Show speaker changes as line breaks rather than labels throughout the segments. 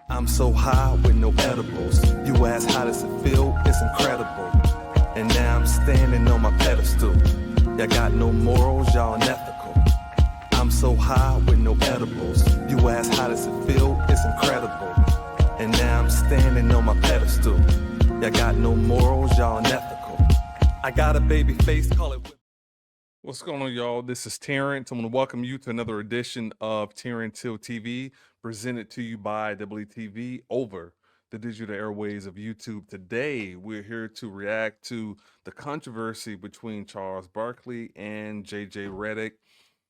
I'm so high with no edibles. You ask how does it feel? It's incredible. And now I'm standing on my pedestal. Y'all got no morals, y'all unethical. I'm so high with no edibles. You ask how does it feel? It's incredible. And now I'm standing on my pedestal. Y'all got no morals, y'all unethical. I got a baby face, call it.
What's going on, y'all? This is Terrance. I'm going to welcome you to another edition of Terrance TV, presented to you by WTV over the digital airways of YouTube. Today, we're here to react to the controversy between Charles Barkley and JJ Redick.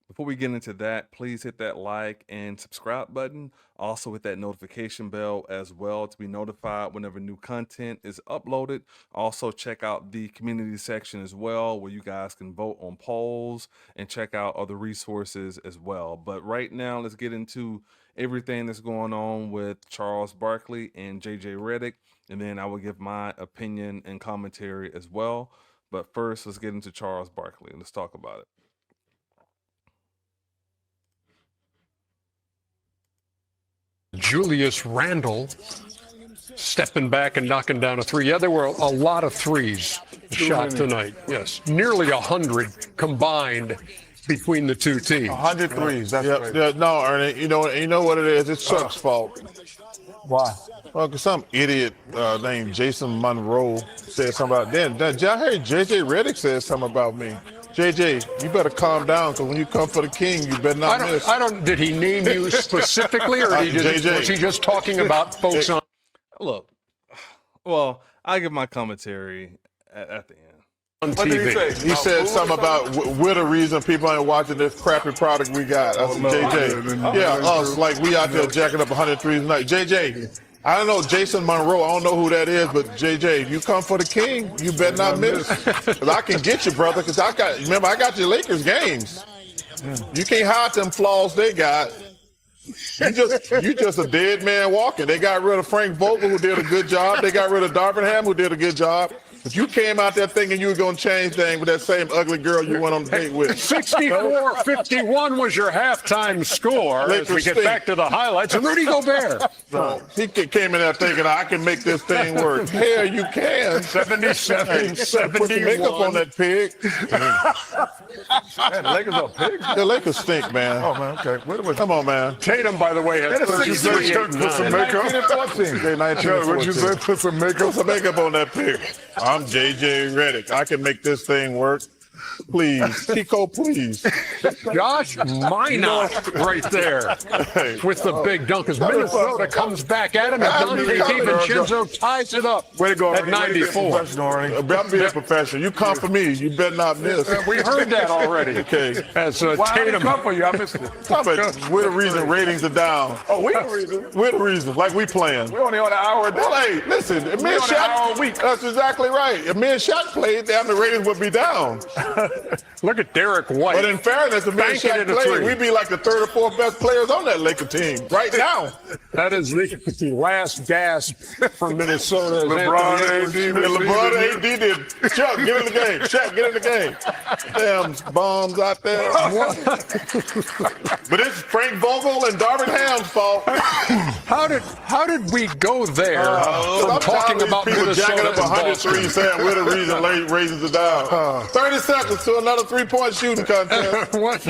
Before we get into that, please hit that like and subscribe button. Also hit that notification bell as well to be notified whenever new content is uploaded. Also check out the community section as well, where you guys can vote on polls and check out other resources as well. But right now, let's get into everything that's going on with Charles Barkley and JJ Redick, and then I will give my opinion and commentary as well. But first, let's get into Charles Barkley. Let's talk about it.
Julius Randle stepping back and knocking down a three. Yeah, there were a lot of threes shot tonight. Yes, nearly 100 combined between the two teams.
100 threes. That's right.
Yeah, no, Ernie. You know what it is. It's Chuck's fault.
Why?
Well, 'cause some idiot named Jason Monroe said something about then. I heard JJ Redick said something about me. JJ, you better calm down, because when you come for the king, you better not miss.
Did he name you specifically, or was he just talking about folks on?
Look, well, I give my commentary at the end.
On
What
TV.
did he say?
He said something about we're the reason people ain't watching this crappy product we got. I said, JJ, yeah, us, like we out there jacking up 103 tonight. JJ, I don't know Jason Monroe. I don't know who that is, but JJ, if you come for the king, you better not miss. 'Cause I can get you, brother. Because I got your Lakers games. You can't hide them flaws they got. You just a dead man walking. They got rid of Frank Vogel, who did a good job. They got rid of Darvingham, who did a good job. But you came out there thinking you were going to change things with that same ugly girl you went on the date with.
64-51 was your halftime score. As we get back to the highlights, and Rudy Gobert.
So he came in there thinking, I can make this thing work. Hell, you can.
77-71.
Put some makeup on that pig.
Man, the Lakers are pigs.
The Lakers stink, man.
Oh, man, okay.
Come on, man.
Tatum, by the way, has
Put some makeup. 19 and 14.
Okay, 19
Joe, what'd you say? Put some makeup.
Put some makeup on that pig. I'm JJ Redick. I can make this thing work. Please. Tico, please.
Josh Minot right there with the big dunk as Minnesota comes back at him, and Dante DiVincenzo ties it up
Way to go,
at 94.
I'm being a professional. You come for me, you better not miss.
We heard that already.
Okay.
As
Why did
Tatum.
it come for you? I missed it.
We're the reason ratings are down.
Oh, we the reason.
We're the reason. Like we playing.
We're only on an hour a day.
Well, hey, listen, if me and
on an hour a
Shaq,
week.
that's exactly right. If me and Shaq played, damn, the ratings would be down.
Look at Derek White.
But in fairness, if me and
Banking
Shaq
it a
played,
three.
we'd be like the third or fourth best players on that Laker team right now.
That is the last gasp for Minnesota.
LeBron, AD,
LeBron, AD did. Chuck, get in the game. Shaq, get in the game. Damn bombs out there. But it's Frank Vogel and Darvinham's fault.
How did we go there
I'm
from talking
tired of
about
these people
Minnesota
jacking up
and
103
Boston?
saying we're the reason ratings are down. 30 seconds to another three-point shooting contest.
What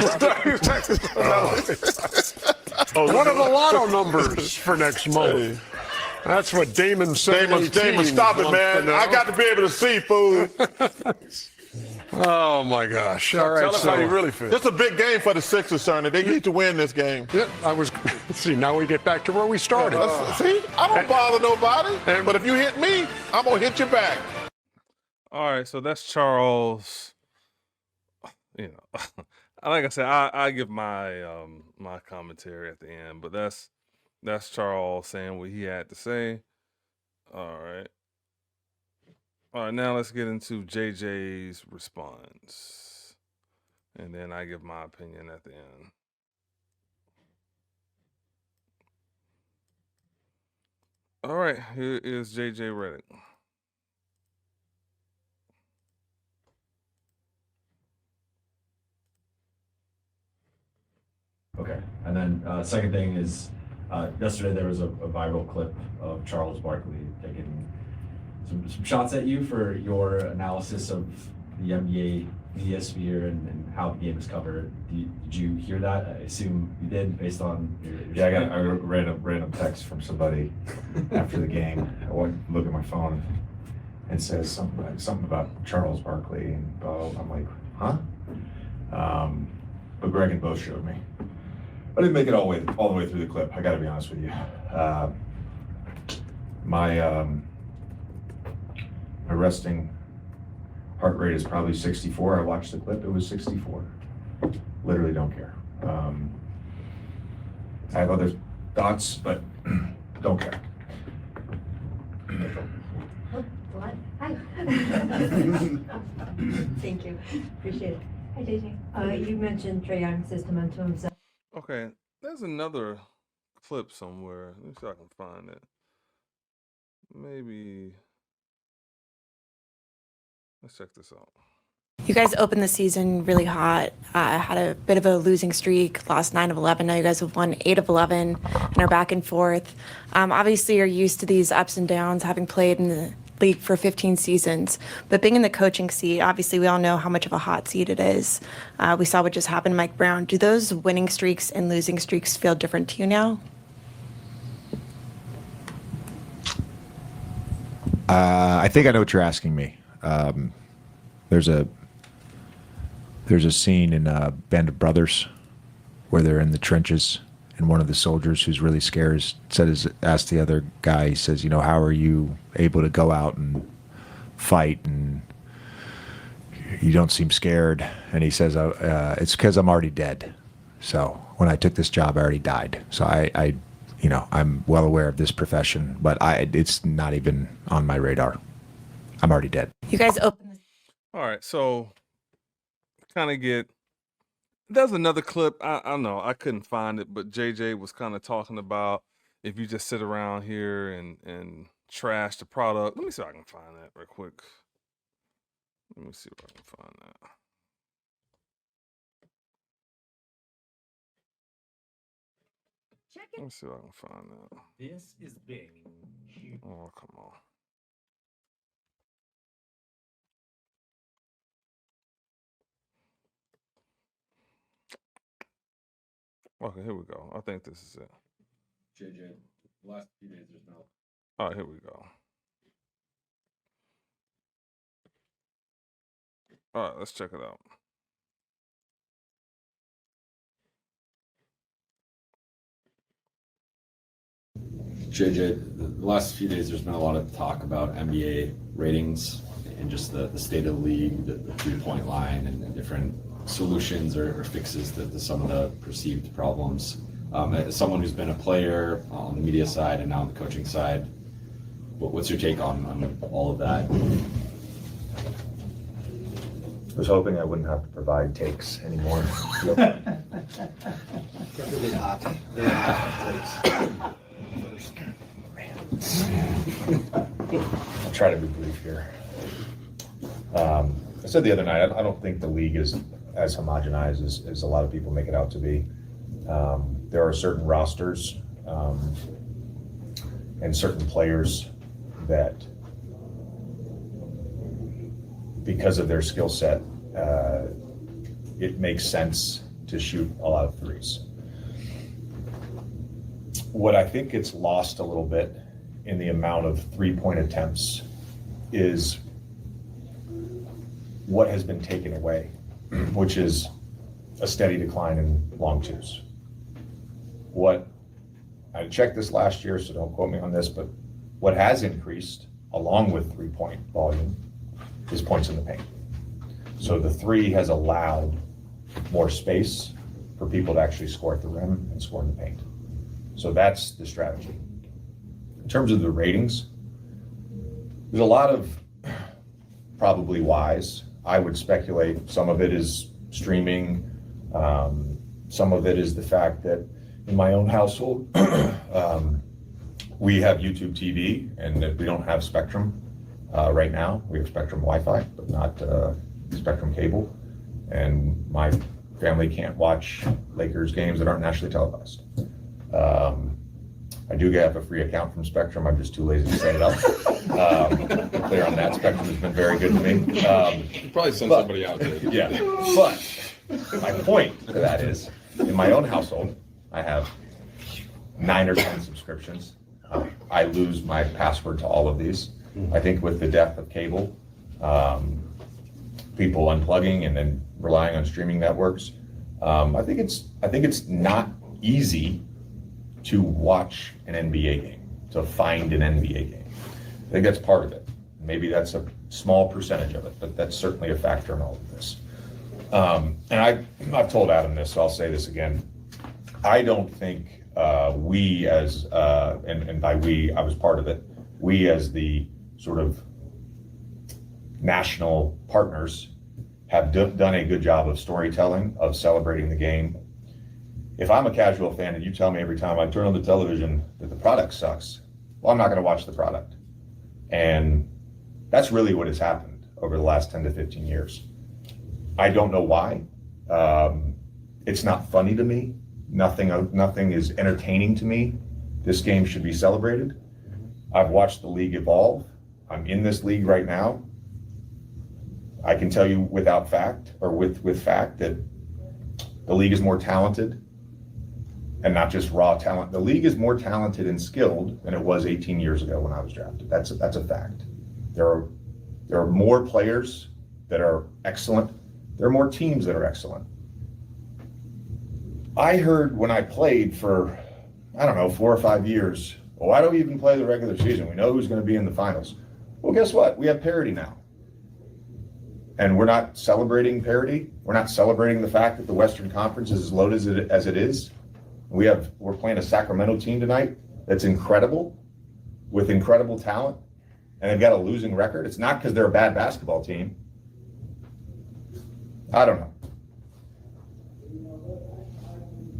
are the lotto numbers for next month? That's what Damon said.
Damon, stop it, man. I got to be able to see, fool.
Oh my gosh! All right,
Tell us how you really feel.
This is a big game for the Sixers, Cerny. They need to win this game.
Yeah, see, now we get back to where we started.
See, I don't bother nobody. But if you hit me, I'm going to hit you back.
All right, so that's Charles. You know, like I said, I give my my commentary at the end, but that's That's Charles saying what he had to say. All right. All right, now let's get into JJ's response. And then I give my opinion at the end. All right, here is JJ Redick.
Okay, and then second thing is, yesterday there was a viral clip of Charles Barkley taking some shots at you for your analysis of the NBA media sphere and how the game is covered. Did you hear that? I assume you did, based on your
Yeah, I got a random text from somebody after the game. I went to look at my phone and says something about Charles Barkley, and I'm like, huh? But Greg and Bo showed me. I didn't make it all the way through the clip. I got to be honest with you. My resting heart rate is probably 64. I watched the clip. It was 64. Literally don't care. I have other thoughts, but don't care.
What? Hi. Thank you. Appreciate it. Hi, JJ. You mentioned Trae Young's testament to himself.
Okay, there's another clip somewhere. Let me see if I can find it. Maybe. Let's check this out.
You guys opened the season really hot, had a bit of a losing streak, lost 9 of 11. Now you guys have won 8 of 11 and are back and forth. Obviously, you're used to these ups and downs, having played in the league for 15 seasons. But being in the coaching seat, obviously, we all know how much of a hot seat it is. We saw what just happened to Mike Brown. Do those winning streaks and losing streaks feel different to you now?
I think I know what you're asking me. There's a scene in Band of Brothers where they're in the trenches, and one of the soldiers who's really scared asked the other guy, he says, you know, how are you able to go out and fight and you don't seem scared? And he says, it's because I'm already dead. So when I took this job, I already died. So I'm well aware of this profession, but it's not even on my radar. I'm already dead.
You guys opened the
All right, so kind of get. There's another clip. I don't know. I couldn't find it, but JJ was kind of talking about if you just sit around here and trash the product. Let me see if I can find that real quick. Let me see if I can find that. Let me see if I can find that.
This is big.
Oh, come on. Okay, here we go. I think this is it.
JJ, the last few days there's no.
All right, here we go. All right, let's check it out.
JJ, the last few days there's been a lot of talk about NBA ratings and just the state of the league, the 3-point line, and different solutions or fixes to some of the perceived problems. As someone who's been a player on the media side and now on the coaching side, what's your take on all of that?
I was hoping I wouldn't have to provide takes anymore. I'll try to be brief here. I said the other night, I don't think the league is as homogenized as a lot of people make it out to be. There are certain rosters and certain players that, because of their skill set, it makes sense to shoot a lot of threes. What I think gets lost a little bit in the amount of 3-point attempts is what has been taken away, which is a steady decline in long twos. I checked this last year, so don't quote me on this, but what has increased along with 3-point volume is points in the paint. So the 3 has allowed more space for people to actually score at the rim and score in the paint.
So that's the strategy. In terms of the ratings, there's a lot of probably whys. I would speculate some of it is streaming. Some of it is the fact that in my own household, we have YouTube TV and that we don't have Spectrum right now. We have Spectrum Wi-Fi, but not Spectrum cable. And my family can't watch Lakers games that aren't nationally televised. I do have a free account from Spectrum. I'm just too lazy to set it up. Clear on that. Spectrum has been very good to me.
You probably send somebody out there.
Yeah, but my point to that is, in my own household, I have 9 or 10 subscriptions. I lose my password to all of these. I think with the death of cable, people unplugging and then relying on streaming networks, I think it's not easy to watch an NBA game, to find an NBA game. I think that's part of it. Maybe that's a small percentage of it, but that's certainly a factor in all of this. And I've told Adam this, so I'll say this again. I don't think we as, and by we, I was part of it, we as the sort of national partners have done a good job of storytelling, of celebrating the game. If I'm a casual fan and you tell me every time I turn on the television that the product sucks, well, I'm not going to watch the product. And that's really what has happened over the last 10 to 15 years. I don't know why. It's not funny to me. Nothing is entertaining to me. This game should be celebrated. I've watched the league evolve. I'm in this league right now. I can tell you without fact, or with fact, that the league is more talented, and not just raw talent. The league is more talented and skilled than it was 18 years ago when I was drafted. That's a fact. There are more players that are excellent. There are more teams that are excellent. I heard when I played for, I don't know, 4 or 5 years, well, why don't we even play the regular season? We know who's going to be in the finals. Well, guess what? We have parity now. And we're not celebrating parity. We're not celebrating the fact that the Western Conference is as loaded as it is. We're playing a Sacramento team tonight that's incredible, with incredible talent, and they've got a losing record. It's not because they're a bad basketball team. I don't know.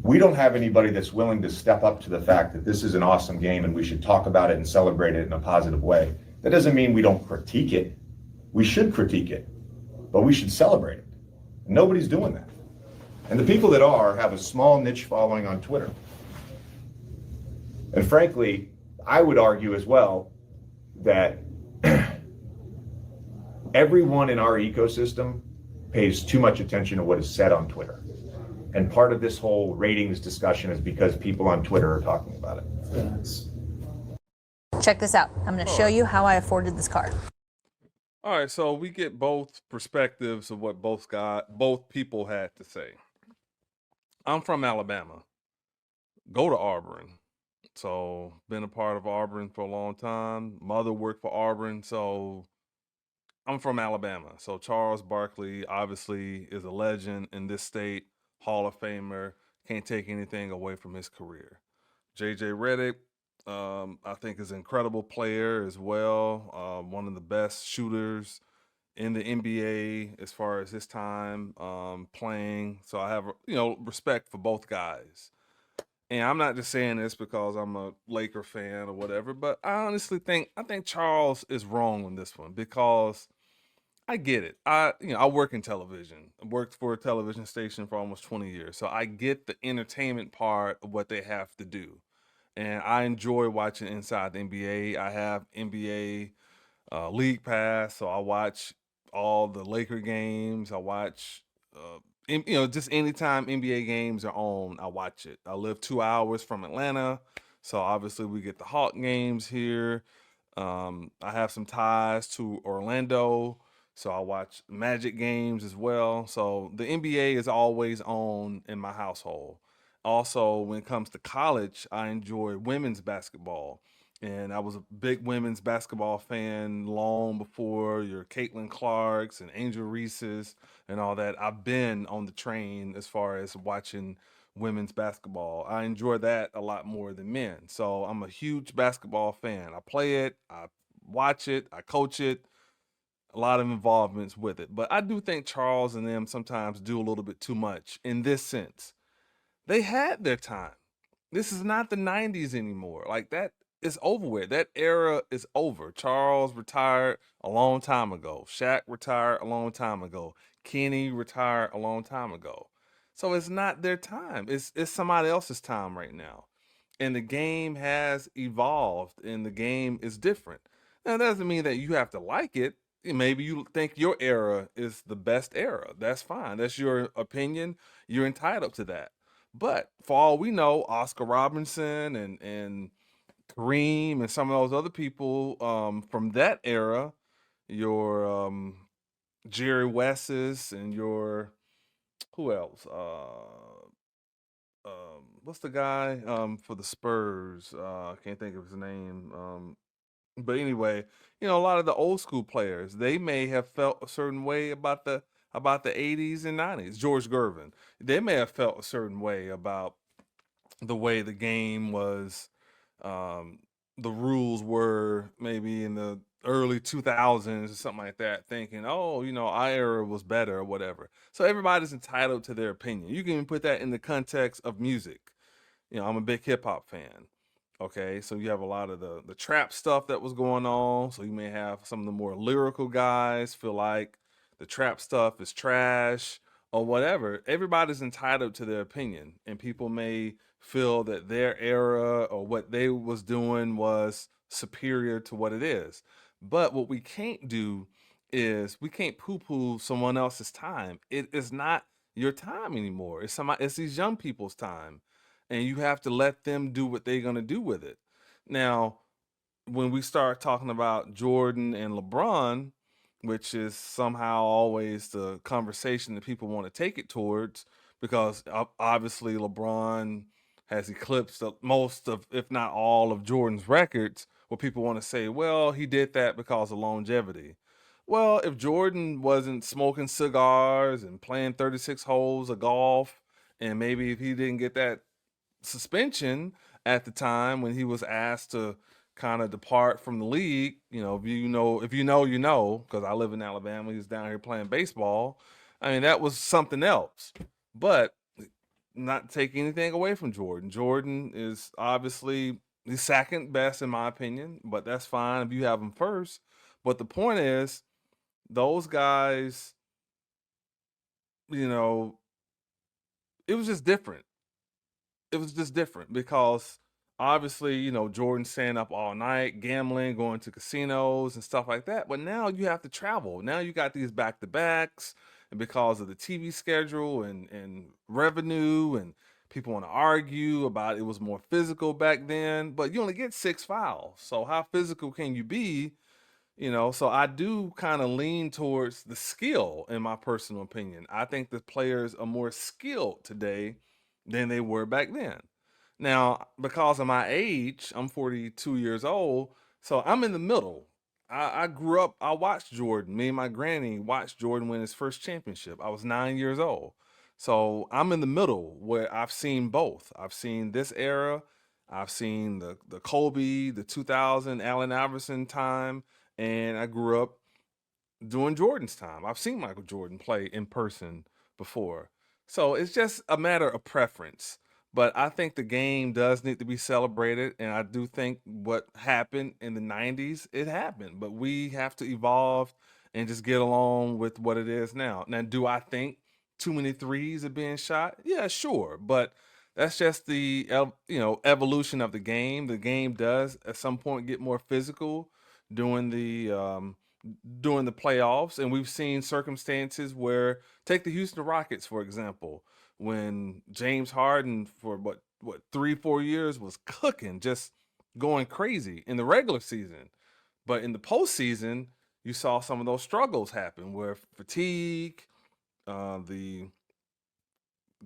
We don't have anybody that's willing to step up to the fact that this is an awesome game and we should talk about it and celebrate it in a positive way. That doesn't mean we don't critique it. We should critique it, but we should celebrate it. And nobody's doing that. And the people that are have a small niche following on Twitter. And frankly, I would argue as well that everyone in our ecosystem pays too much attention to what is said on Twitter. And part of this whole ratings discussion is because people on Twitter are talking about it.
Check this out. I'm going to show you how I afforded this car.
All right, so we get both perspectives of what both people had to say. I'm from Alabama. Go to Auburn. So been a part of Auburn for a long time. Mother worked for Auburn, so I'm from Alabama. So Charles Barkley obviously is a legend in this state, Hall of Famer. Can't take anything away from his career. JJ Redick, I think is an incredible player as well. One of the best shooters in the NBA as far as his time playing. So I have, respect for both guys. And I'm not just saying this because I'm a Laker fan or whatever, but I honestly think Charles is wrong on this one because I get it. I work in television. I worked for a television station for almost 20 years. So I get the entertainment part of what they have to do. And I enjoy watching inside the NBA. I have NBA League Pass, so I watch all the Laker games. I watch, just anytime NBA games are on, I watch it. I live 2 hours from Atlanta, so obviously we get the Hawk games here. I have some ties to Orlando, so I watch Magic games as well. So the NBA is always on in my household. Also, when it comes to college, I enjoy women's basketball. And I was a big women's basketball fan long before your Caitlin Clarks and Angel Reese's and all that. I've been on the train as far as watching women's basketball. I enjoy that a lot more than men. So I'm a huge basketball fan. I play it, I watch it, I coach it, a lot of involvements with it. But I do think Charles and them sometimes do a little bit too much in this sense. They had their time. This is not the 90s anymore. Like, that is over with. That era is over. Charles retired a long time ago. Shaq retired a long time ago. Kenny retired a long time ago. So it's not their time. It's somebody else's time right now. And the game has evolved and the game is different. Now, that doesn't mean that you have to like it. Maybe you think your era is the best era. That's fine. That's your opinion. You're entitled to that. But for all we know, Oscar Robinson and Kareem and some of those other people from that era, your Jerry West's and your who else? What's the guy for the Spurs? I can't think of his name. But anyway, a lot of the old school players, they may have felt a certain way about the 80s and 90s. George Gervin, they may have felt a certain way about the way the game was, the rules were maybe in the early 2000s or something like that, thinking, oh, our era was better or whatever. So everybody's entitled to their opinion. You can even put that in the context of music. I'm a big hip hop fan. Okay, so you have a lot of the trap stuff that was going on. So you may have some of the more lyrical guys feel like the trap stuff is trash or whatever. Everybody's entitled to their opinion, and people may feel that their era or what they was doing was superior to what it is. But what we can't do is we can't poo-poo someone else's time. It is not your time anymore. It's these young people's time, and you have to let them do what they're gonna do with it. Now, when we start talking about Jordan and LeBron, which is somehow always the conversation that people want to take it towards, because obviously LeBron has eclipsed most of, if not all, of Jordan's records, where people want to say, well, he did that because of longevity. Well, if Jordan wasn't smoking cigars and playing 36 holes of golf, and maybe if he didn't get that suspension at the time when he was asked to kind of depart from the league, if you know, because I live in Alabama, he's down here playing baseball. I mean, that was something else. But not taking anything away from Jordan. Jordan is obviously the second best in my opinion, but that's fine if you have him first. But the point is, those guys, it was just different. It was just different because obviously, Jordan staying up all night, gambling, going to casinos and stuff like that. But now you have to travel. Now you got these back-to-backs, and because of the TV schedule and revenue, and people want to argue about it was more physical back then, but you only get 6 fouls. So how physical can you be? So I do kind of lean towards the skill, in my personal opinion. I think the players are more skilled today than they were back then. Now, because of my age, I'm 42 years old, so I'm in the middle. I grew up, I watched Jordan. Me and my granny watched Jordan win his first championship. I was 9 years old. So I'm in the middle where I've seen both. I've seen this era, I've seen the Kobe, the 2000 Allen Iverson time, and I grew up during Jordan's time. I've seen Michael Jordan play in person before. So it's just a matter of preference. But I think the game does need to be celebrated. And I do think what happened in the 90s, it happened. But we have to evolve and just get along with what it is now. Now, do I think too many threes are being shot? Yeah, sure. But that's just the evolution of the game. The game does at some point get more physical during the playoffs, and we've seen circumstances where, take the Houston Rockets for example, when James Harden for what 3-4 years was cooking, just going crazy in the regular season, but in the postseason you saw some of those struggles happen where fatigue, the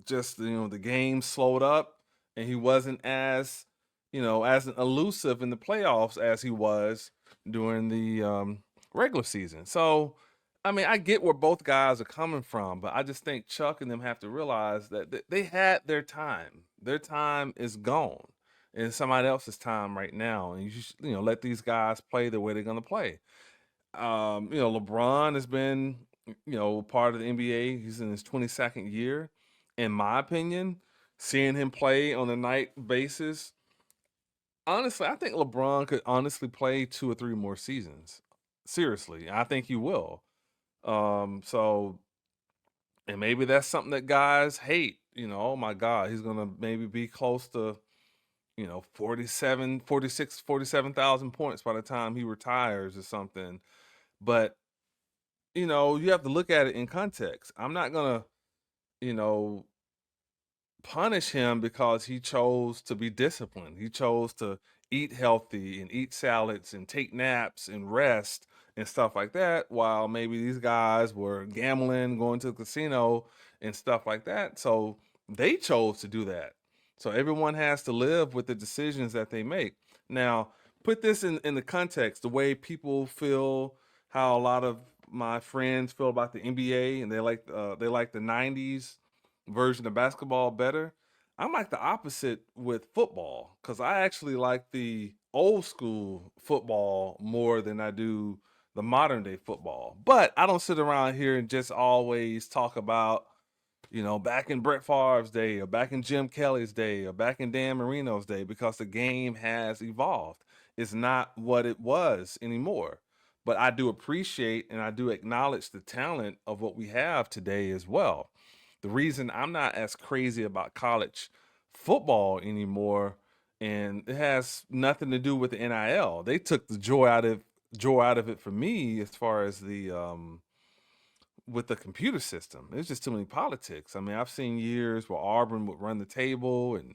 the game slowed up, and he wasn't as as elusive in the playoffs as he was during the regular season. So I mean, I get where both guys are coming from, but I just think Chuck and them have to realize that they had their time. Their time is gone. And it's somebody else's time right now. And you let these guys play the way they're gonna play. LeBron has been, part of the NBA. He's in his 22nd year. In my opinion, seeing him play on a night basis, honestly, I think LeBron could honestly play 2 or 3 more seasons. Seriously, I think he will. So, and maybe that's something that guys hate. Oh my God, he's gonna maybe be close to, 47,000 points by the time he retires or something. But, you have to look at it in context. I'm not gonna, you know, punish him because he chose to be disciplined. He chose to eat healthy and eat salads and take naps and rest and stuff like that, while maybe these guys were gambling, going to the casino and stuff like that. So they chose to do that. So everyone has to live with the decisions that they make. Now, put this in the context, the way people feel, how a lot of my friends feel about the NBA, and they like the 90s version of basketball better. I'm like the opposite with football, because I actually like the old school football more than I do the modern day football. But I don't sit around here and just always talk about, back in Brett Favre's day, or back in Jim Kelly's day, or back in Dan Marino's day, because the game has evolved. It's not what it was anymore. But I do appreciate and I do acknowledge the talent of what we have today as well. The reason I'm not as crazy about college football anymore, and it has nothing to do with the NIL. They took the joy out of it for me, as far as the with the computer system. There's just too many politics. I mean, I've seen years where Auburn would run the table, and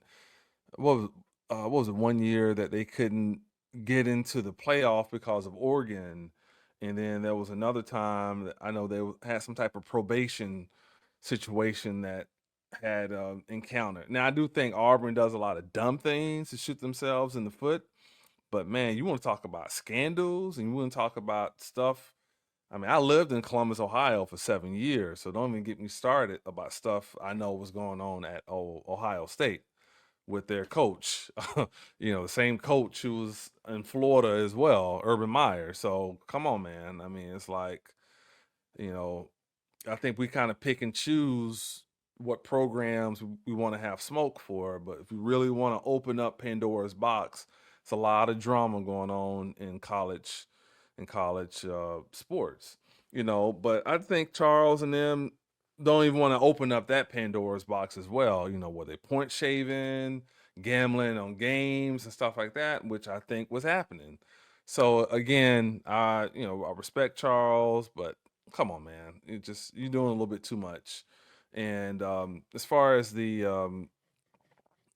what was it, one year that they couldn't get into the playoff because of Oregon, and then there was another time that I know they had some type of probation situation that had encountered. Now, I do think Auburn does a lot of dumb things to shoot themselves in the foot, but man, you want to talk about scandals and you want to talk about stuff. I mean, I lived in Columbus, Ohio for 7 years, so don't even get me started about stuff I know was going on at Ohio State with their coach. The same coach who was in Florida as well, Urban Meyer. So come on, man. I mean, it's like, you know, I think we kind of pick and choose what programs we want to have smoke for. But if we really want to open up Pandora's box, it's a lot of drama going on in college sports. But I think Charles and them don't even want to open up that Pandora's box as well. Where they point shaving, gambling on games and stuff like that, which I think was happening. So again, I respect Charles, but come on, man, you're doing a little bit too much. And as far as the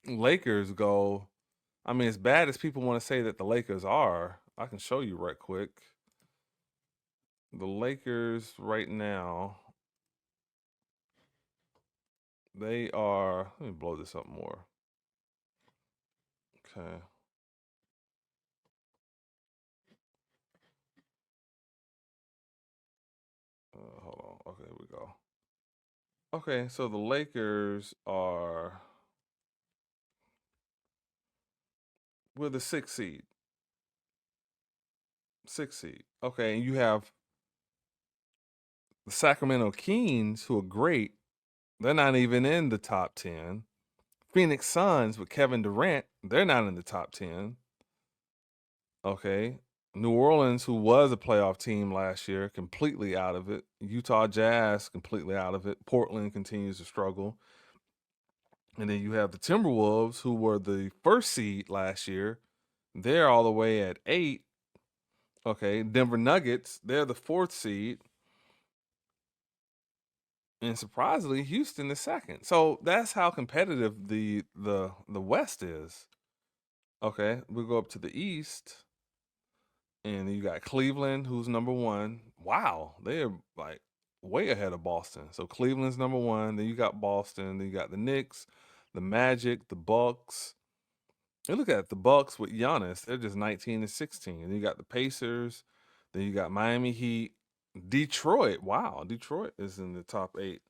Lakers go, I mean, as bad as people want to say that the Lakers are, I can show you right quick. The Lakers right now, they are, let me blow this up more. Okay. Hold on. Okay, here we go. Okay, so the Lakers are with the 6th seed. 6th seed. Okay, and you have the Sacramento Kings, who are great. They're not even in the top 10. Phoenix Suns with Kevin Durant, they're not in the top 10. Okay. New Orleans, who was a playoff team last year, completely out of it. Utah Jazz, completely out of it. Portland continues to struggle. And then you have the Timberwolves, who were the 1st seed last year. They're all the way at 8. Okay. Denver Nuggets, they're the 4th seed. And surprisingly, Houston is 2nd. So that's how competitive the West is. Okay, we'll go up to the East, and you got Cleveland, who's number 1. Wow, they're like way ahead of Boston. So Cleveland's number 1. Then you got Boston. Then you got the Knicks, the Magic, the Bucks. And look at the Bucks with Giannis. They're just 19 and 16. And you got the Pacers. Then you got Miami Heat. Detroit. Wow, Detroit is in the top 8.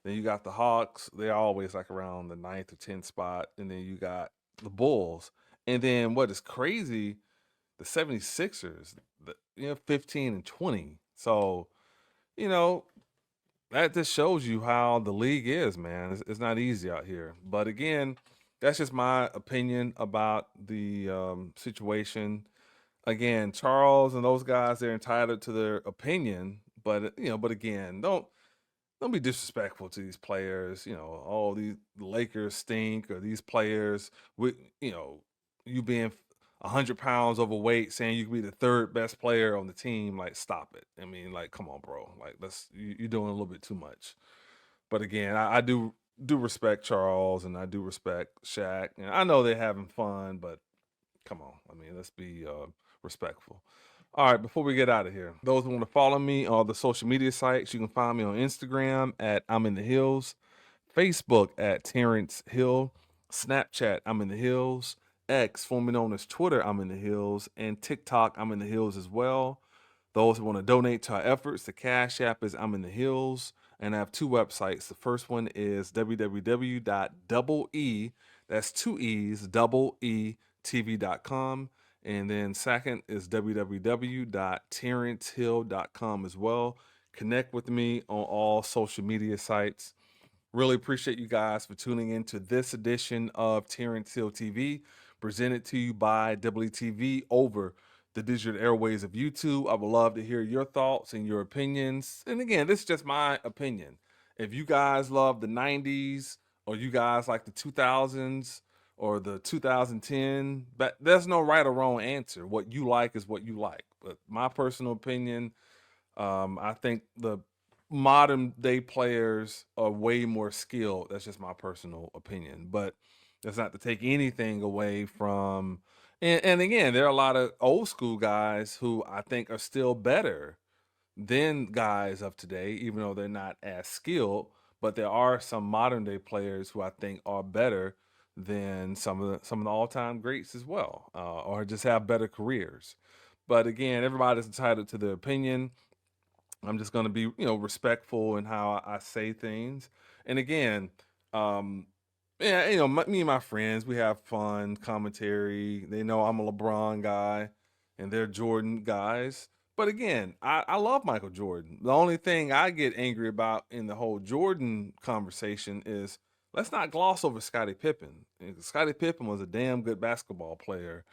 Then you got the Hawks. They're always like around the 9th or 10th spot. And then you got the Bulls. And then what is crazy, the 76ers, 15 and 20. So, that just shows you how the league is, man. It's not easy out here. But again, that's just my opinion about the situation. Again, Charles and those guys, they're entitled to their opinion. But, but again, don't be disrespectful to these players. Oh, these Lakers stink, or these players with, you being 100 pounds overweight, saying you could be the 3rd best player on the team. Like, stop it. I mean, like, come on, bro. Like, you're doing a little bit too much. But again, I do respect Charles, and I do respect Shaq. And I know they're having fun, but come on. I mean, let's be respectful. All right, before we get out of here, those who want to follow me on the social media sites, you can find me on Instagram at I'm in the Hills, Facebook at Terrance Hill, Snapchat I'm in the Hills, X, formerly known as Twitter, I'm in the Hills, and TikTok I'm in the Hills as well. Those who want to donate to our efforts, the Cash App is I'm in the Hills, and I have 2 websites. The first one is www.double-E, that's 2 E's, double-E-TV.com. And then second is www.terrancehill.com as well. Connect with me on all social media sites. Really appreciate you guys for tuning in to this edition of Terrance Hill TV, presented to you by WTV over the digital airways of YouTube. I would love to hear your thoughts and your opinions. And again, this is just my opinion. If you guys love the 90s, or you guys like the 2000s, or the 2010, but there's no right or wrong answer. What you like is what you like. But my personal opinion, I think the modern day players are way more skilled. That's just my personal opinion. But that's not to take anything away from, and again, there are a lot of old school guys who I think are still better than guys of today, even though they're not as skilled. But there are some modern day players who I think are better than some of the all-time greats as well, or just have better careers. But again, everybody's entitled to their opinion. I'm just going to be, respectful in how I say things. And again, me and my friends, we have fun commentary. They know I'm a LeBron guy, and they're Jordan guys. But again, I love Michael Jordan. The only thing I get angry about in the whole Jordan conversation is, let's not gloss over Scottie Pippen. Scottie Pippen was a damn good basketball player,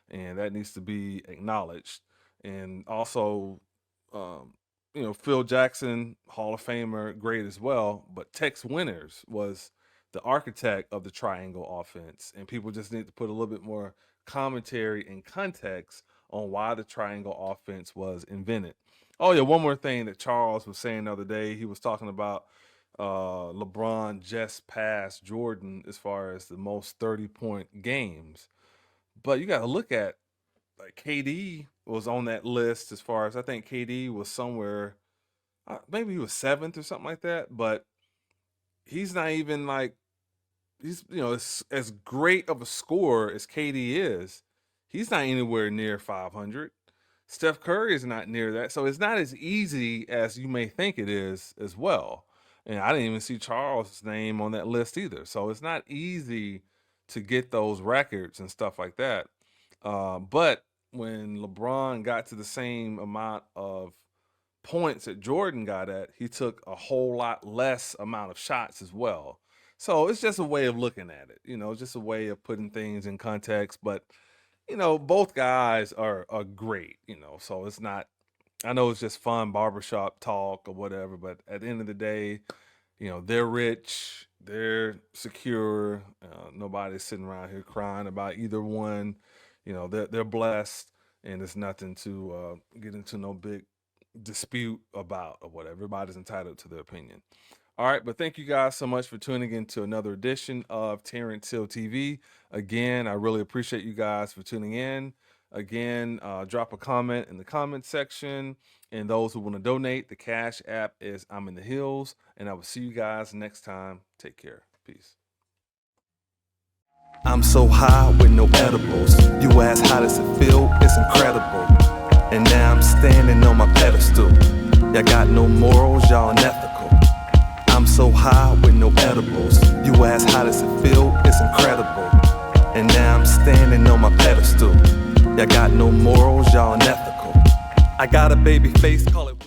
and that needs to be acknowledged. And also, Phil Jackson, Hall of Famer, great as well. But Tex Winters was the architect of the triangle offense, and people just need to put a little bit more commentary and context on why the triangle offense was invented. Oh yeah, one more thing that Charles was saying the other day. He was talking about LeBron just passed Jordan as far as the most 30-point games. But you got to look at, like, KD was on that list as far as, I think KD was somewhere, maybe he was 7th or something like that. But he's not even like, he's, as great of a scorer as KD is, he's not anywhere near 500. Steph Curry is not near that. So it's not as easy as you may think it is as well. And I didn't even see Charles' name on that list either. So it's not easy to get those records and stuff like that. But when LeBron got to the same amount of points that Jordan got at, he took a whole lot less amount of shots as well. So it's just a way of looking at it, just a way of putting things in context. But, both guys are great, so it's not, I know it's just fun barbershop talk or whatever, but at the end of the day, they're rich, they're secure. Nobody's sitting around here crying about either one. They're blessed, and it's nothing to get into no big dispute about or whatever. Everybody's entitled to their opinion. All right, but thank you guys so much for tuning in to another edition of Terrance Hill TV. Again, I really appreciate you guys for tuning in. Again, drop a comment in the comment section. And those who want to donate, the Cash App is I'm in the Hills. And I will see you guys next time. Take care. Peace.
I'm so high with no edibles. You ask how does it feel? It's incredible. And now I'm standing on my pedestal. Y'all got no morals, y'all unethical. I'm so high with no edibles. You ask how does it feel? It's incredible. And now I'm standing on my pedestal. Y'all got no morals, y'all unethical. I got a baby face, call it